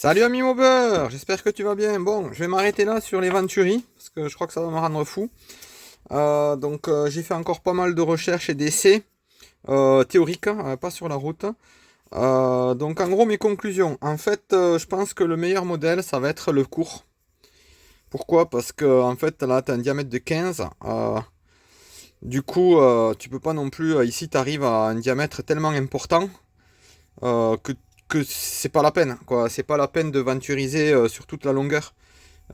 Salut ami Maubeur, j'espère que tu vas bien. Bon, je vais m'arrêter là sur les Venturi, parce que je crois que ça va me rendre fou. J'ai fait encore pas mal de recherches et d'essais théoriques, hein, pas sur la route. Donc en gros mes conclusions. En fait, je pense que le meilleur modèle, ça va être le court. Pourquoi? Parce que en fait là, tu as un diamètre de 15. Tu peux pas non plus. Ici, tu arrives à un diamètre tellement important que c'est pas la peine, quoi. C'est pas la peine de venturiser sur toute la longueur.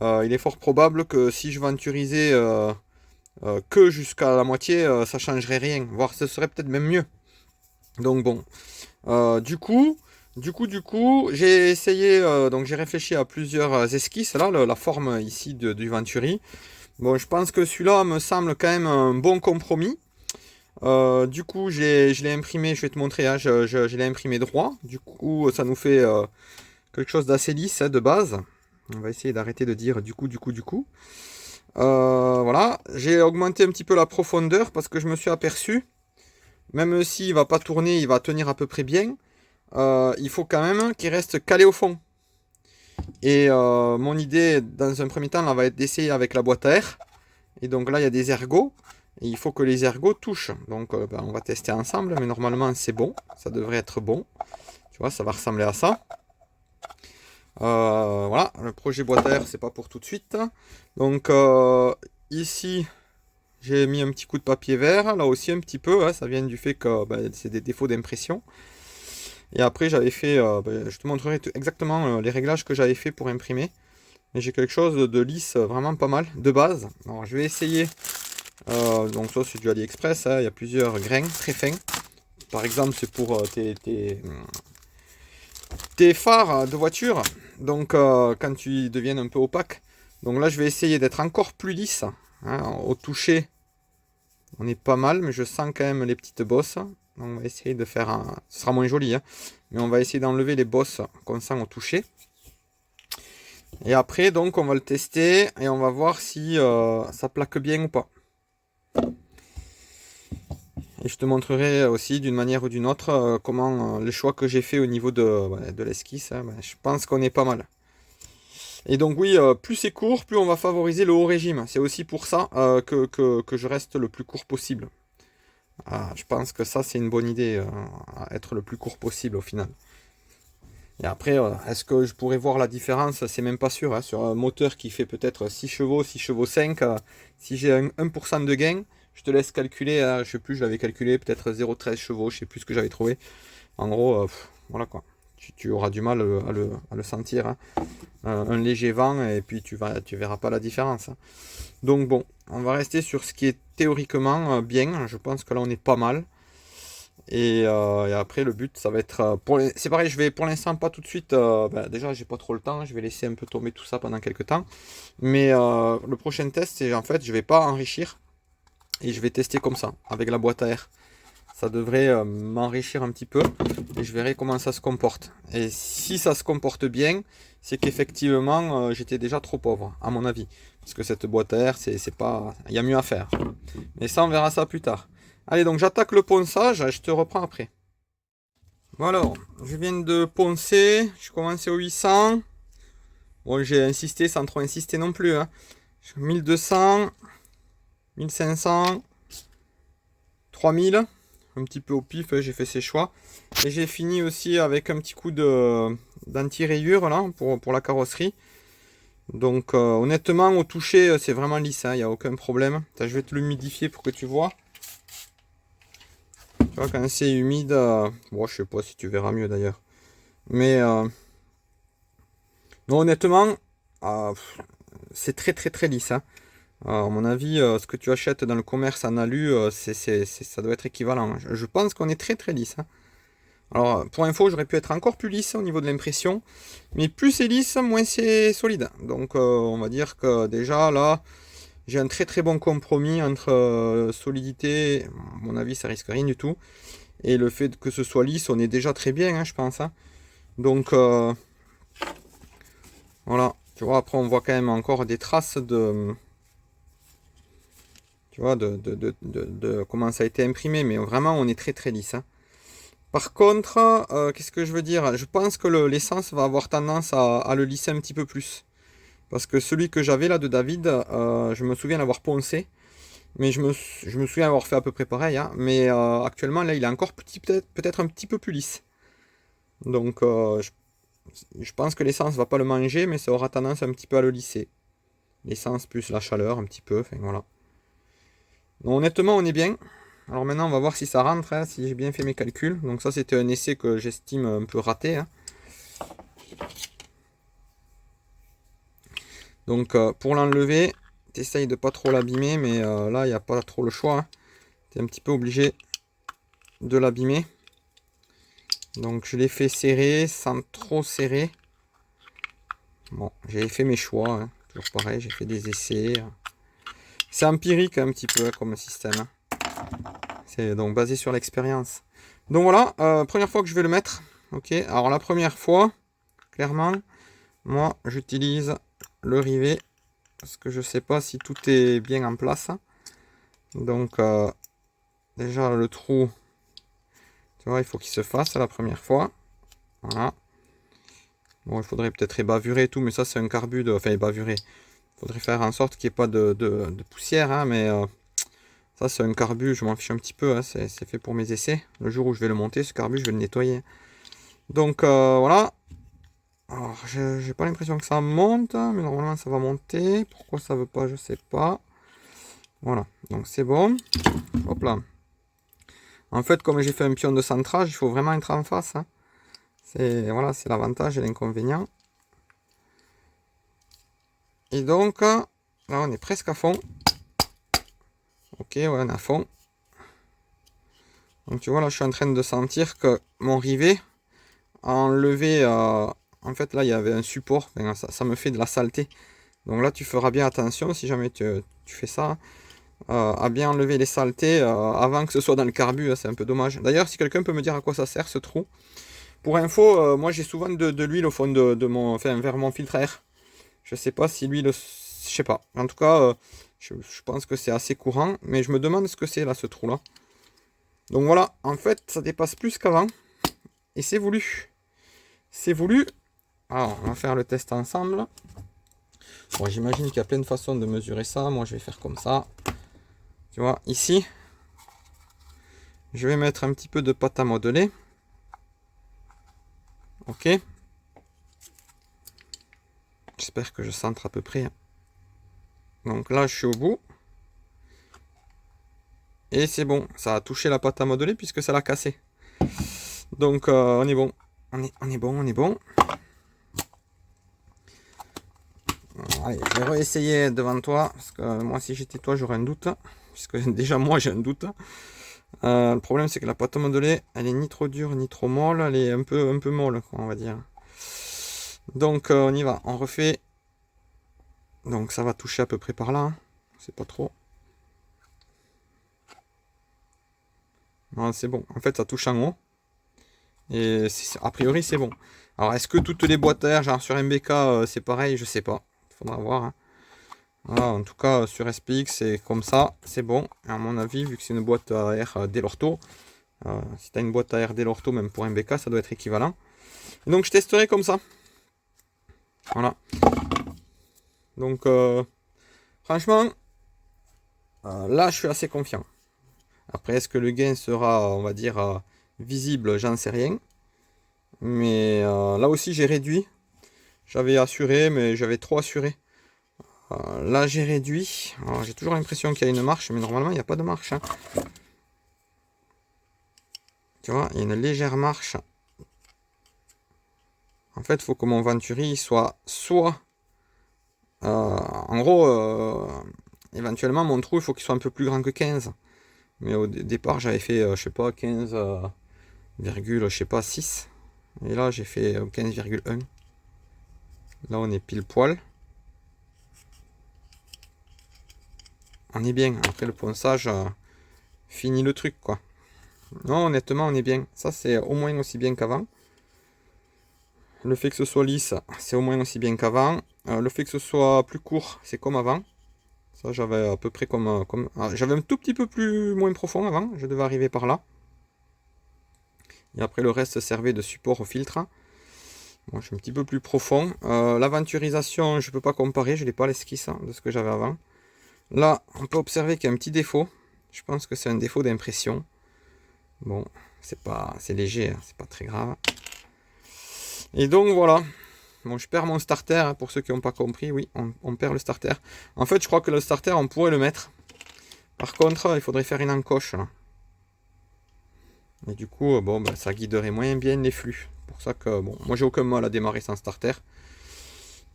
Il est fort probable que si je venturisais que jusqu'à la moitié, ça changerait rien, voire ce serait peut-être même mieux. Donc bon, du coup, j'ai essayé, donc j'ai réfléchi à plusieurs esquisses, là, la forme ici du Venturi. Bon, je pense que celui-là me semble quand même un bon compromis. Je l'ai imprimé, je vais te montrer, hein, je l'ai imprimé droit. Du coup, ça nous fait quelque chose d'assez lisse, hein, de base. On va essayer d'arrêter de dire du coup. Voilà, j'ai augmenté un petit peu la profondeur parce que je me suis aperçu, même s'il va pas tourner, il va tenir à peu près bien. Il faut quand même qu'il reste calé au fond. Et mon idée, dans un premier temps, là, va être d'essayer avec la boîte à air. Et donc là, il y a des ergots. Et il faut que les ergots touchent. Donc on va tester ensemble, mais normalement c'est bon. Ça devrait être bon. Tu vois, ça va ressembler à ça. Voilà, le projet boîte à air, c'est pas pour tout de suite. Donc ici, j'ai mis un petit coup de papier vert, là aussi un petit peu, hein, ça vient du fait que c'est des défauts d'impression. Et après, j'avais fait, je te montrerai exactement les réglages que j'avais fait pour imprimer. Mais j'ai quelque chose de lisse, vraiment pas mal, de base. Alors, je vais essayer. Donc, ça, c'est du AliExpress, hein, il y a plusieurs grains très fins. Par exemple, c'est pour tes phares de voiture. Donc, quand tu deviens un peu opaque. Donc là, je vais essayer d'être encore plus lisse, hein, au toucher. On est pas mal, mais je sens quand même les petites bosses. Donc on va essayer de faire un... Ce sera moins joli, hein, mais on va essayer d'enlever les bosses qu'on sent au toucher. Et après, donc, on va le tester et on va voir si ça plaque bien ou pas. Et je te montrerai aussi d'une manière ou d'une autre comment les choix que j'ai fait au niveau de l'esquisse. Hein, je pense qu'on est pas mal. Et donc oui, plus c'est court, plus on va favoriser le haut régime. C'est aussi pour ça que je reste le plus court possible. Je pense que ça, c'est une bonne idée, à être le plus court possible au final. Et après, est-ce que je pourrais voir la différence? C'est même pas sûr, hein. Sur un moteur qui fait peut-être 6 chevaux, 6 chevaux 5, si j'ai un 1% de gain, je te laisse calculer, hein, je sais plus, je l'avais calculé, peut-être 0,13 chevaux, je sais plus ce que j'avais trouvé. En gros, voilà quoi. Tu auras du mal à le sentir, hein. Un léger vent et puis tu verras pas la différence, hein. Donc bon, on va rester sur ce qui est théoriquement bien. Je pense que là on est pas mal. Et après le but ça va être c'est pareil, je vais pour l'instant pas tout de suite. Déjà j'ai pas trop le temps, je vais laisser un peu tomber tout ça pendant quelques temps. Mais le prochain test c'est en fait je vais pas enrichir et je vais tester comme ça avec la boîte à air. Ça devrait m'enrichir un petit peu et je verrai comment ça se comporte. Et si ça se comporte bien, c'est qu'effectivement j'étais déjà trop pauvre, à mon avis. Parce que cette boîte à air, c'est pas. Il y a mieux à faire. Mais ça, on verra ça plus tard. Allez, donc j'attaque le ponçage, je te reprends après. Bon alors, je viens de poncer, je commence au 800. Bon, j'ai insisté sans trop insister non plus, hein. 1200, 1500, 3000. Un petit peu au pif, hein, j'ai fait ces choix. Et j'ai fini aussi avec un petit coup d'anti-rayure là pour la carrosserie. Donc honnêtement au toucher c'est vraiment lisse, hein, il n'y a aucun problème. Attends, je vais te l'humidifier pour que tu vois. Tu vois quand c'est humide, bon je sais pas si tu verras mieux d'ailleurs. Mais non honnêtement c'est très très très lisse, hein. À mon avis ce que tu achètes dans le commerce en alu ça doit être équivalent. Je pense qu'on est très très lisse, hein. Alors, pour info, j'aurais pu être encore plus lisse au niveau de l'impression, mais plus c'est lisse, moins c'est solide. Donc, on va dire que déjà là, j'ai un très très bon compromis entre solidité, à mon avis, ça risque rien du tout, et le fait que ce soit lisse, on est déjà très bien, hein, je pense, hein. Donc, voilà. Tu vois, après, on voit quand même encore des traces de. Tu vois, de comment ça a été imprimé, mais vraiment, on est très très lisse, hein. Par contre, qu'est-ce que je veux dire? Je pense que l'essence va avoir tendance à le lisser un petit peu plus. Parce que celui que j'avais là de David, je me souviens l'avoir poncé. Mais je me souviens avoir fait à peu près pareil, hein. Mais actuellement, là, il est encore peut-être un petit peu plus lisse. Donc, je pense que l'essence va pas le manger, mais ça aura tendance un petit peu à le lisser. L'essence plus la chaleur, un petit peu. Enfin, voilà. Donc, honnêtement, on est bien. Alors maintenant, on va voir si ça rentre, hein, si j'ai bien fait mes calculs. Donc ça, c'était un essai que j'estime un peu raté, hein. Donc pour l'enlever, t'essayes de pas trop l'abîmer, mais là, il n'y a pas trop le choix, hein. Tu es un petit peu obligé de l'abîmer. Donc je l'ai fait serrer sans trop serrer. Bon, j'ai fait mes choix, hein. Toujours pareil, j'ai fait des essais. C'est empirique un petit peu, hein, comme système, hein. C'est donc basé sur l'expérience. Donc voilà, première fois que je vais le mettre. Ok, alors la première fois, clairement, moi j'utilise le rivet parce que je sais pas si tout est bien en place. Donc déjà le trou, tu vois, il faut qu'il se fasse la première fois. Voilà. Bon, il faudrait peut-être ébavurer et tout, mais ça c'est un carbu de. Enfin ébavurer. Il faudrait faire en sorte qu'il n'y ait pas de poussière, hein, mais ça c'est un carbu, je m'en fiche un petit peu, hein, c'est fait pour mes essais. Le jour où je vais le monter, ce carbu, je vais le nettoyer. Donc voilà. Alors, j'ai pas l'impression que ça monte, mais normalement ça va monter. Pourquoi ça veut pas, je sais pas. Voilà, donc c'est bon. Hop là. En fait, comme j'ai fait un pion de centrage, il faut vraiment être en face, hein. Voilà, c'est l'avantage et l'inconvénient. Et donc, là, on est presque à fond. Ok, ouais, on est à fond. Donc tu vois, là, je suis en train de sentir que mon rivet a enlevé. En fait, là, il y avait un support. Enfin, ça me fait de la saleté. Donc là, tu feras bien attention si jamais tu fais ça. À bien enlever les saletés avant que ce soit dans le carbu, hein, c'est un peu dommage. D'ailleurs, si quelqu'un peut me dire à quoi ça sert ce trou. Pour info, moi j'ai souvent de l'huile au fond de mon. Enfin, vers mon filtre à air. Je sais pas si l'huile. Je sais pas. En tout cas, je pense que c'est assez courant. Mais je me demande ce que c'est là, ce trou là. Donc voilà, en fait, ça dépasse plus qu'avant. Et c'est voulu. C'est voulu. Alors, on va faire le test ensemble. Bon, j'imagine qu'il y a plein de façons de mesurer ça. Moi, je vais faire comme ça. Tu vois, ici, je vais mettre un petit peu de pâte à modeler. Ok. J'espère que je centre à peu près. Donc là, je suis au bout. Et c'est bon. Ça a touché la pâte à modeler puisque ça l'a cassé. Donc, on est bon. On est bon, on est bon. Allez, je vais réessayer devant toi. Parce que moi, si j'étais toi, j'aurais un doute. Puisque déjà, moi, j'ai un doute. Le problème, c'est que la pâte à modeler, elle est ni trop dure, ni trop molle. Elle est un peu molle, quoi, on va dire. Donc, on y va. On refait. Donc, ça va toucher à peu près par là, hein. C'est pas trop. Non, c'est bon. En fait, ça touche en haut. Et a priori, c'est bon. Alors, est-ce que toutes les boîtes à air, genre sur MBK, c'est pareil? Je sais pas. Il faudra voir, hein. Voilà, en tout cas, sur SPX, c'est comme ça. C'est bon. Et à mon avis, vu que c'est une boîte à air Delorto, si tu as une boîte à air Delorto, même pour MBK, ça doit être équivalent. Et donc, je testerai comme ça. Voilà. Donc, franchement, là, je suis assez confiant. Après, est-ce que le gain sera, on va dire, visible? J'en sais rien. Mais là aussi, j'ai réduit. J'avais assuré, mais j'avais trop assuré. Là, j'ai réduit. Alors, j'ai toujours l'impression qu'il y a une marche, mais normalement, il n'y a pas de marche, hein. Tu vois, il y a une légère marche. En fait, il faut que mon Venturi soit en gros, éventuellement, mon trou, il faut qu'il soit un peu plus grand que 15. Mais au départ, j'avais fait, je sais pas, 15, je sais pas, 6. Et là, j'ai fait 15,1. Là, on est pile poil. On est bien. Après, le ponçage finit le truc, quoi. Non, honnêtement, on est bien. Ça, c'est au moins aussi bien qu'avant. Le fait que ce soit lisse, c'est au moins aussi bien qu'avant. Le fait que ce soit plus court, c'est comme avant. Ça, j'avais à peu près j'avais un tout petit peu moins profond avant. Je devais arriver par là. Et après le reste servait de support au filtre. Moi je suis un petit peu plus profond. La venturisation, je ne peux pas comparer, je n'ai pas l'esquisse de ce que j'avais avant. Là, on peut observer qu'il y a un petit défaut. Je pense que c'est un défaut d'impression. Bon, c'est léger, hein, c'est pas très grave. Et donc voilà. Bon, je perds mon starter, pour ceux qui n'ont pas compris. Oui, on perd le starter. En fait, je crois que le starter, on pourrait le mettre. Par contre, il faudrait faire une encoche là. Et du coup, bon, bah, ça guiderait moins bien les flux. Pour ça que, bon, moi j'ai aucun mal à démarrer sans starter.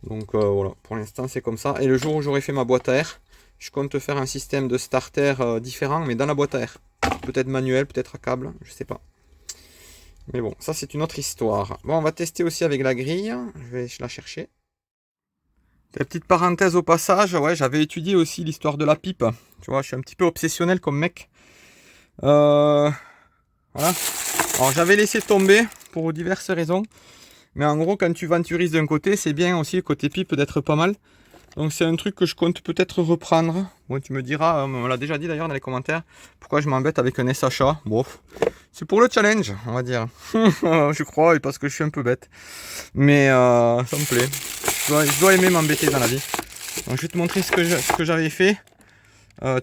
Donc voilà, pour l'instant c'est comme ça. Et le jour où j'aurai fait ma boîte à air, je compte faire un système de starter différent, mais dans la boîte à air. Peut-être manuel, peut-être à câble, je sais pas. Mais bon, ça c'est une autre histoire. Bon, on va tester aussi avec la grille. Je vais la chercher. La petite parenthèse au passage, ouais, j'avais étudié aussi l'histoire de la pipe. Tu vois, je suis un petit peu obsessionnel comme mec. Voilà. Alors j'avais laissé tomber pour diverses raisons. Mais en gros, quand tu venturises d'un côté, c'est bien aussi côté pipe d'être pas mal. Donc c'est un truc que je compte peut-être reprendre. Bon, tu me diras, on l'a déjà dit d'ailleurs dans les commentaires, pourquoi je m'embête avec un SHA. Bon, c'est pour le challenge, on va dire. Je crois, et parce que je suis un peu bête. Mais ça me plaît. Je dois aimer m'embêter dans la vie. Donc je vais te montrer ce que j'avais fait.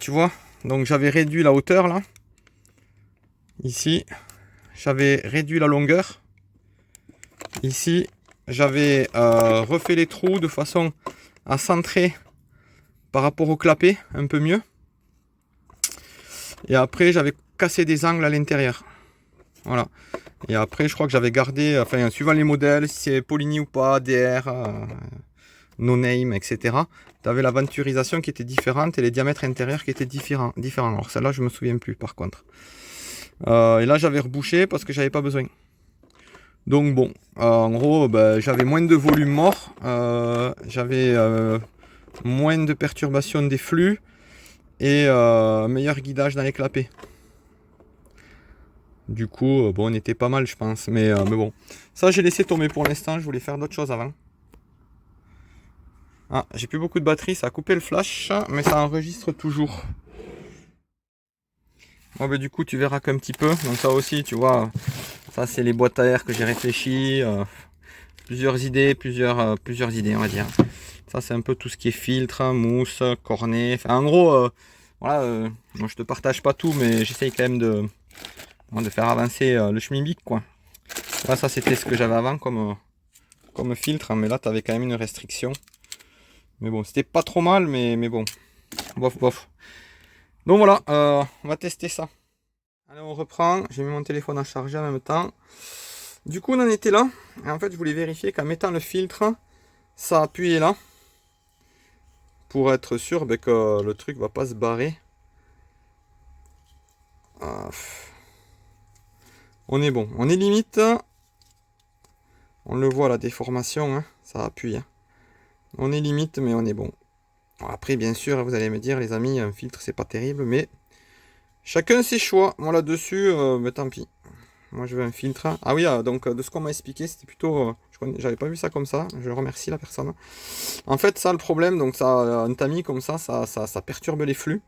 Tu vois, donc j'avais réduit la hauteur là. Ici, j'avais réduit la longueur. Ici, j'avais refait les trous de façon à centrer par rapport au clapet un peu mieux. Et après, j'avais cassé des angles à l'intérieur. Voilà. Et après, je crois que j'avais gardé, enfin, suivant les modèles, si c'est Poligny ou pas, DR, No Name, etc. Tu avais la venturisation qui était différente et les diamètres intérieurs qui étaient différents. Alors celle-là, je me souviens plus par contre. Et là, j'avais rebouché parce que j'avais pas besoin. Donc bon, en gros, ben, j'avais moins de volume mort, j'avais moins de perturbation des flux et meilleur guidage dans les clapets. Du coup, bon, on était pas mal, je pense, mais bon. Ça, j'ai laissé tomber pour l'instant, je voulais faire d'autres choses avant. Ah, j'ai plus beaucoup de batterie, ça a coupé le flash, mais ça enregistre toujours. Bon, ben, du coup, tu verras qu'un petit peu, donc ça aussi, tu vois, ça c'est les boîtes à air que j'ai réfléchi. Plusieurs idées, plusieurs idées, on va dire. Ça, c'est un peu tout ce qui est filtre, mousse, cornet. Enfin, en gros, voilà, moi, je te partage pas tout, mais j'essaye quand même de faire avancer le schmilblick, quoi. Là, ça, c'était ce que j'avais avant comme filtre, hein, mais là, tu avais quand même une restriction. Mais bon, c'était pas trop mal, mais bon, bof, bof. Donc voilà, on va tester ça. Allez, on reprend. J'ai mis mon téléphone à charger en même temps. Du coup, on en était là. Et en fait, je voulais vérifier qu'en mettant le filtre, ça appuyait là. Pour être sûr que le truc va pas se barrer. Ah. On est bon. On est limite. On le voit la déformation, hein, ça appuie. Hein. On est limite, mais on est bon. Après, bien sûr, vous allez me dire, les amis, un filtre, c'est pas terrible, mais chacun ses choix. Moi là-dessus, mais tant pis. Moi, je veux un filtre. Ah oui, donc de ce qu'on m'a expliqué, c'était plutôt. J'avais pas vu ça comme ça. Je remercie la personne. En fait, ça, le problème, donc ça, un tamis comme ça perturbe les flux.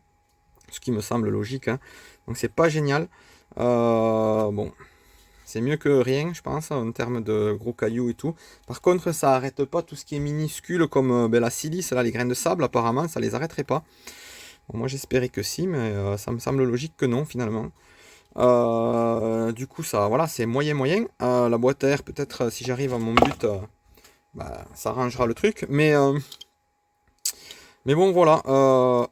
Ce qui me semble logique. Hein. Donc, c'est pas génial. Bon. C'est mieux que rien, je pense, en termes de gros cailloux et tout. Par contre, ça arrête pas tout ce qui est minuscule, comme la silice, là, les grains de sable, apparemment, ça les arrêterait pas. Bon, moi, j'espérais que si, mais ça me semble logique que non, finalement. Du coup, ça, voilà, c'est moyen. La boîte à air, peut-être, si j'arrive à mon but, bah, ça arrangera le truc. Mais bon, voilà.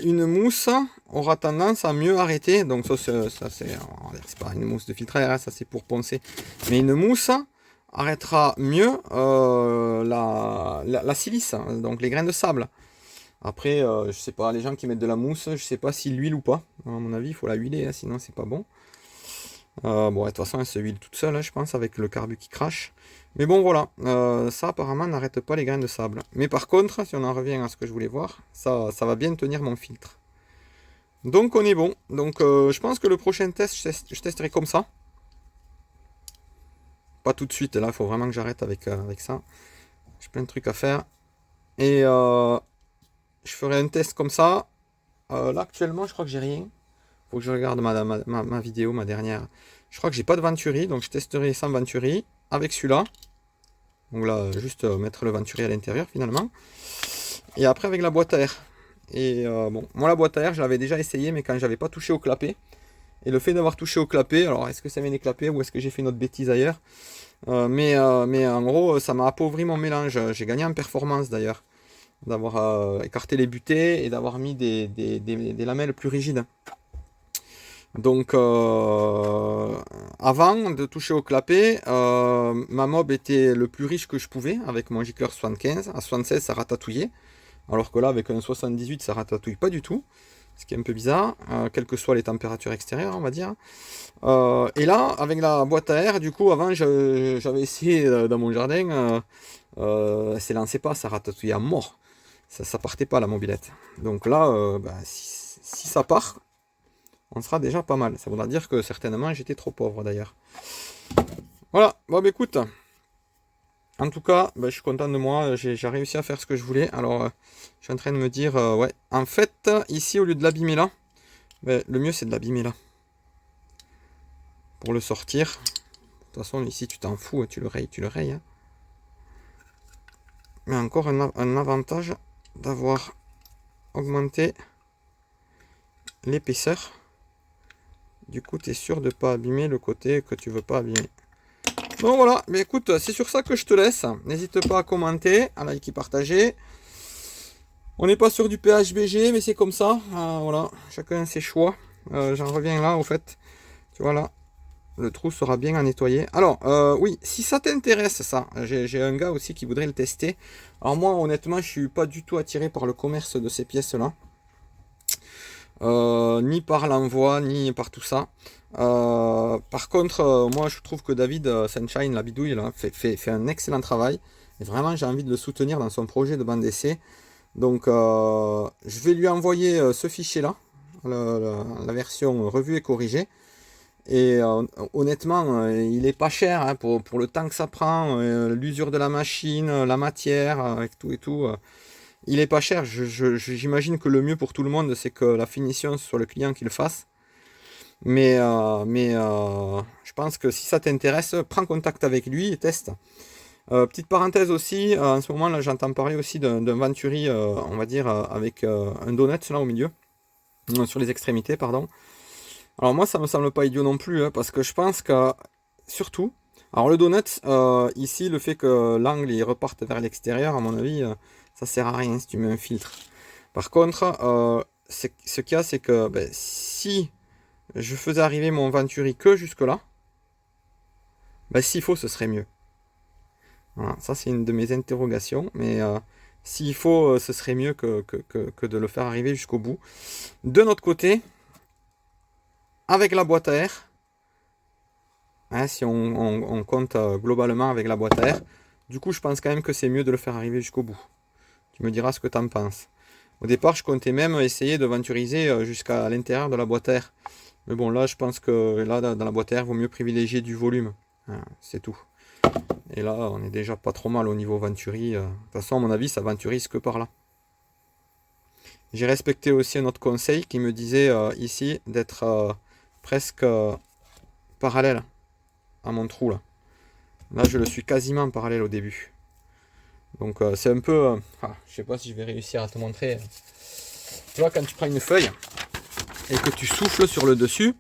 Une mousse aura tendance à mieux arrêter. Donc ça c'est pas une mousse de filtre à air, ça c'est pour poncer. Mais une mousse arrêtera mieux la silice, donc les grains de sable. Après, je sais pas, les gens qui mettent de la mousse, je sais pas s'ils l'huilent ou pas. À mon avis, il faut la huiler, hein, sinon c'est pas bon. Bon, de toute façon, elle se huile toute seule, hein, je pense, avec le carbu qui crache. Mais bon, voilà, ça apparemment n'arrête pas les grains de sable. Mais par contre, si on en revient à ce que je voulais voir, ça va bien tenir mon filtre. Donc on est bon. Donc je pense que le prochain test, je testerai comme ça. Pas tout de suite, là, il faut vraiment que j'arrête avec ça. J'ai plein de trucs à faire. Et je ferai un test comme ça. Là, actuellement, je crois que j'ai rien. Faut que je regarde ma vidéo, ma dernière. Je crois que j'ai pas de Venturi, donc je testerai sans Venturi. Avec celui-là. Donc là, juste mettre le Venturi à l'intérieur finalement. Et après avec la boîte à air. Et bon, moi la boîte à air, je l'avais déjà essayé, mais quand j'avais pas touché au clapet. Et le fait d'avoir touché au clapet, alors est-ce que ça vient des clapets ou est-ce que j'ai fait une autre bêtise ailleurs? Mais en gros, ça m'a appauvri mon mélange. J'ai gagné en performance d'ailleurs. D'avoir écarté les butées et d'avoir mis des lamelles plus rigides. Donc avant de toucher au clapet, ma mob était le plus riche que je pouvais avec mon gicleur 75. À 76 ça ratatouillait. Alors que là avec un 78 ça ratatouille pas du tout. Ce qui est un peu bizarre, quelles que soient les températures extérieures on va dire. Et là avec la boîte à air, du coup avant j'avais essayé dans mon jardin, c'est lancé pas, ça ratatouillait à mort. Ça partait pas la mobilette. Donc là, si ça part, on sera déjà pas mal. Ça voudra dire que certainement j'étais trop pauvre d'ailleurs. Voilà, bon bah écoute. En tout cas, je suis content de moi, j'ai réussi à faire ce que je voulais. Alors, je suis en train de me dire, ouais, en fait, ici, au lieu de l'abîmer là, le mieux c'est de l'abîmer là. Pour le sortir. De toute façon, ici, tu t'en fous, tu le rayes. Hein. Mais encore un avantage d'avoir augmenté l'épaisseur. Du coup, tu es sûr de ne pas abîmer le côté que tu veux pas abîmer. Bon voilà, mais écoute, c'est sur ça que je te laisse. N'hésite pas à commenter, à liker, partager. On n'est pas sur du PHBG, mais c'est comme ça. Voilà, chacun ses choix. J'en reviens là, au fait. Tu vois là, le trou sera bien à nettoyer. Alors, oui, si ça t'intéresse, ça, j'ai un gars aussi qui voudrait le tester. Alors moi, honnêtement, je suis pas du tout attiré par le commerce de ces pièces-là. Ni par l'envoi, ni par tout ça. Par contre, moi je trouve que David Sunshine, la bidouille, là, fait un excellent travail. Et vraiment, j'ai envie de le soutenir dans son projet de bande d'essai. Donc, je vais lui envoyer ce fichier-là, la version revue et corrigée. Et honnêtement, il est pas cher hein, pour le temps que ça prend, l'usure de la machine, la matière, avec tout et tout. Il est pas cher, j'imagine que le mieux pour tout le monde, c'est que la finition soit le client qui le fasse. Mais je pense que si ça t'intéresse, prends contact avec lui et teste. Petite parenthèse aussi, en ce moment là j'entends parler aussi d'un Venturi, on va dire, avec un donut là au milieu, sur les extrémités, pardon. Alors moi ça me semble pas idiot non plus, hein, parce que je pense que, surtout, alors le donut, ici le fait que l'angle il reparte vers l'extérieur, à mon avis, ça sert à rien si tu mets un filtre. Par contre, ce qu'il y a, c'est que si je faisais arriver mon Venturi que jusque là, s'il faut, ce serait mieux. Voilà, ça c'est une de mes interrogations, mais s'il faut, ce serait mieux que de le faire arriver jusqu'au bout. De notre côté, avec la boîte à air, hein, si on compte globalement avec la boîte à air, du coup je pense quand même que c'est mieux de le faire arriver jusqu'au bout. Tu me diras ce que tu en penses. Au départ, je comptais même essayer de venturiser jusqu'à l'intérieur de la boîte à air. Mais bon, là, je pense que là, dans la boîte à air, il vaut mieux privilégier du volume. Hein, c'est tout. Et là, on est déjà pas trop mal au niveau Venturi. De toute façon, à mon avis, ça venturise que par là. J'ai respecté aussi un autre conseil qui me disait ici d'être presque parallèle à mon trou là. Là, je le suis quasiment parallèle au début. Donc c'est un peu... je sais pas si je vais réussir à te montrer. Tu vois, quand tu prends une feuille et que tu souffles sur le dessus,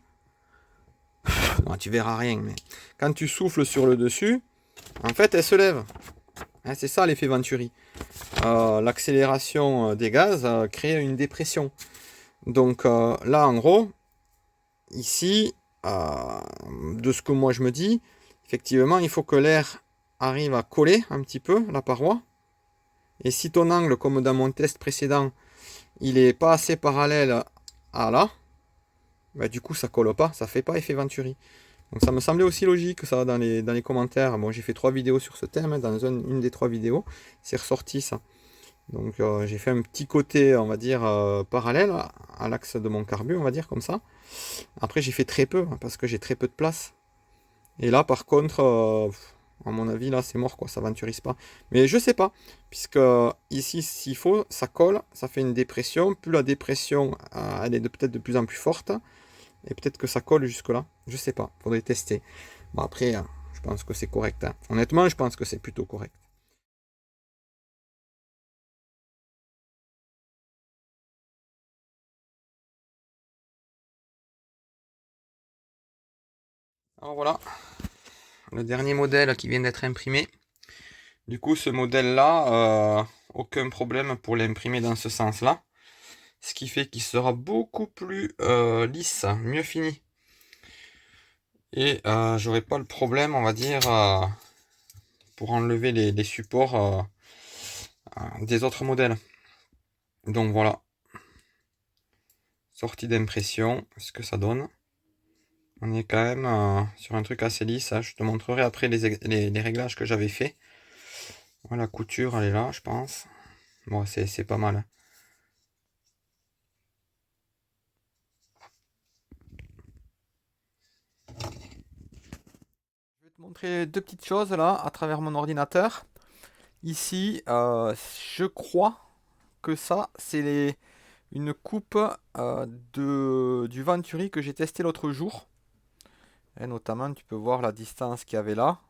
bon, tu verras rien, mais quand tu souffles sur le dessus, en fait, elle se lève. Hein, c'est ça l'effet Venturi. L'accélération des gaz crée une dépression. Donc là, en gros, ici, de ce que moi je me dis, effectivement, il faut que l'air arrive à coller un petit peu la paroi. Et si ton angle, comme dans mon test précédent, il est pas assez parallèle à là, du coup ça colle pas, ça fait pas effet Venturi. Donc ça me semblait aussi logique ça dans les commentaires. Bon, j'ai fait 3 vidéos sur ce thème, hein, dans une des 3 vidéos, c'est ressorti ça. Donc j'ai fait un petit côté, on va dire, parallèle à l'axe de mon carbu, on va dire comme ça. Après j'ai fait très peu, hein, parce que j'ai très peu de place. Et là par contre, à mon avis là c'est mort quoi, ça venturise pas. Mais je sais pas, puisque ici s'il faut, ça colle, ça fait une dépression. Plus la dépression elle est peut-être de plus en plus forte, Et peut-être que ça colle jusque là. Je sais pas. Faudrait tester. Bon après, je pense que c'est correct, hein. Honnêtement, je pense que c'est plutôt correct. Alors voilà, le dernier modèle qui vient d'être imprimé. Du coup, ce modèle-là, aucun problème pour l'imprimer dans ce sens-là. Ce qui fait qu'il sera beaucoup plus lisse, mieux fini. Et j'aurai pas le problème, on va dire, pour enlever les supports des autres modèles. Donc voilà, sortie d'impression, ce que ça donne. On est quand même sur un truc assez lisse, hein. Je te montrerai après les réglages que j'avais fait. Voilà, la couture, elle est là, je pense. Bon, c'est pas mal, hein. Je vais te montrer deux petites choses là, à travers mon ordinateur. Ici, je crois que ça, c'est une coupe du Venturi que j'ai testé l'autre jour. Et notamment, tu peux voir la distance qu'il y avait là.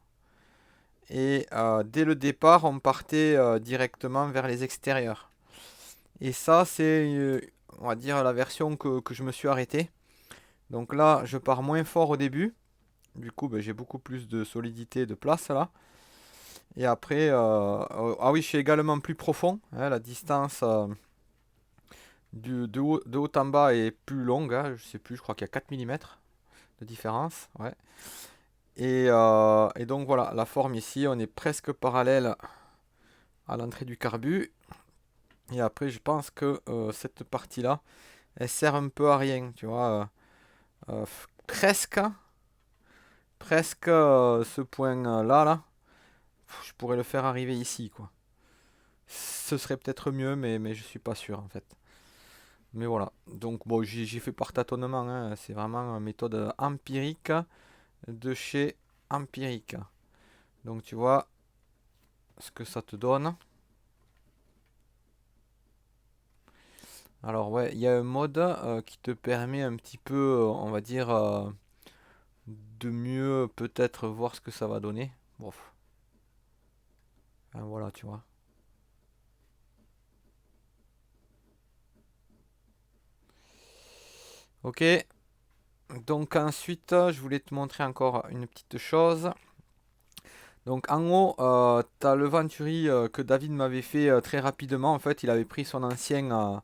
Et dès le départ, on partait directement vers les extérieurs. Et ça, c'est, on va dire, la version que je me suis arrêté. Donc là, je pars moins fort au début. Du coup, ben, j'ai beaucoup plus de solidité, de place là. Et après, ah oui, je suis également plus profond, hein. La distance de haut en bas est plus longue, hein. Je sais plus, je crois qu'il y a 4 millimètres de différence. Ouais. Et donc voilà, la forme ici, on est presque parallèle à l'entrée du carbu. Et après, je pense que cette partie-là, elle sert un peu à rien, tu vois. Presque, presque ce point-là, là, je pourrais le faire arriver ici, quoi. Ce serait peut-être mieux, mais je suis pas sûr, en fait. Mais voilà. Donc, bon, j'ai fait par tâtonnement, hein. C'est vraiment une méthode empirique de chez Empirique. Donc, tu vois ce que ça te donne. Alors, ouais, il y a un mode qui te permet un petit peu, on va dire, de mieux peut-être voir ce que ça va donner. Bon, hein, voilà, tu vois. Ok, donc ensuite, je voulais te montrer encore une petite chose. Donc en haut, tu as le Venturi que David m'avait fait très rapidement. En fait, il avait pris son ancien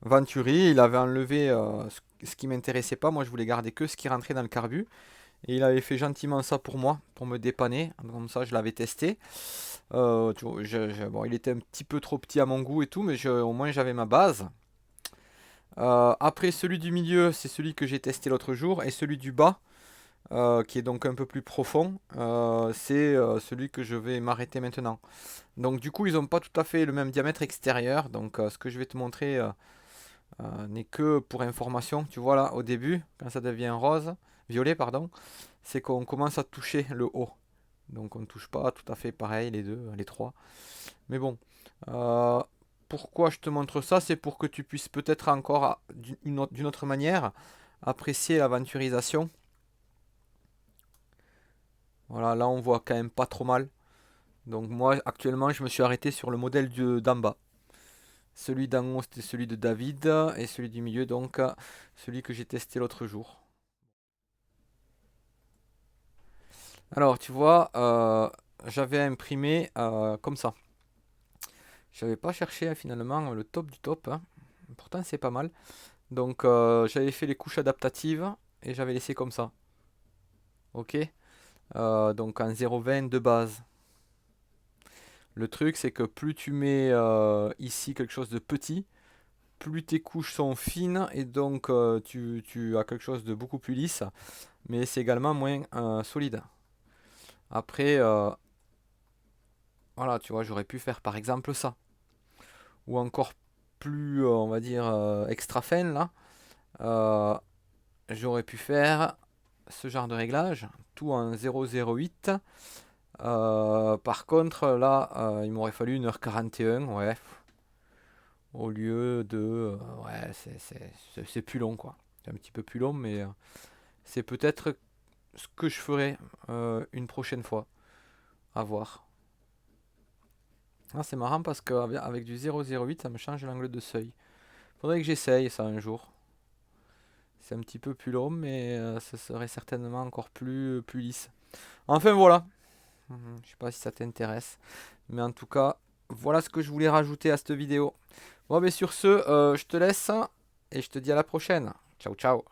Venturi, il avait enlevé ce qui m'intéressait pas. Moi, je voulais garder que ce qui rentrait dans le carbu. Et il avait fait gentiment ça pour moi, pour me dépanner. Comme ça, je l'avais testé. Tu vois, bon, il était un petit peu trop petit à mon goût et tout, mais au moins j'avais ma base. Après, celui du milieu, c'est celui que j'ai testé l'autre jour. Et celui du bas, qui est donc un peu plus profond, c'est celui que je vais m'arrêter maintenant. Donc du coup, ils n'ont pas tout à fait le même diamètre extérieur. Donc ce que je vais te montrer n'est que pour information. Tu vois là, au début, quand ça devient rose, violet, pardon, c'est qu'on commence à toucher le haut. Donc on ne touche pas tout à fait pareil les deux, les trois. Mais bon, euh, pourquoi je te montre ça? C'est pour que tu puisses peut-être encore d'une autre manière apprécier l'aventurisation. Voilà, là on voit quand même pas trop mal. Donc moi actuellement je me suis arrêté sur le modèle d'en bas. Celui d'en haut c'était celui de David et celui du milieu donc celui que j'ai testé l'autre jour. Alors tu vois, j'avais imprimé comme ça. Je n'avais pas cherché finalement le top du top, hein. Pourtant c'est pas mal. Donc j'avais fait les couches adaptatives et j'avais laissé comme ça. Ok. Donc en 0,20 de base. Le truc c'est que plus tu mets ici quelque chose de petit, plus tes couches sont fines et donc tu as quelque chose de beaucoup plus lisse, mais c'est également moins solide. Après, voilà, tu vois, j'aurais pu faire par exemple ça. Ou encore plus, on va dire, extra fin là. Euh, J'aurais pu faire ce genre de réglage, tout en 0,08. Par contre, là, il m'aurait fallu 1h41, ouais, au lieu de... ouais, c'est plus long, quoi. C'est un petit peu plus long, mais c'est peut-être ce que je ferai une prochaine fois. À voir. Ah, c'est marrant parce qu'avec du 0,08, ça me change l'angle de seuil. Faudrait que j'essaye ça un jour. C'est un petit peu plus long, mais ça serait certainement encore plus lisse. Enfin voilà. Je sais pas si ça t'intéresse. Mais en tout cas, voilà ce que je voulais rajouter à cette vidéo. Bon, mais sur ce, je te laisse et je te dis à la prochaine. Ciao, ciao.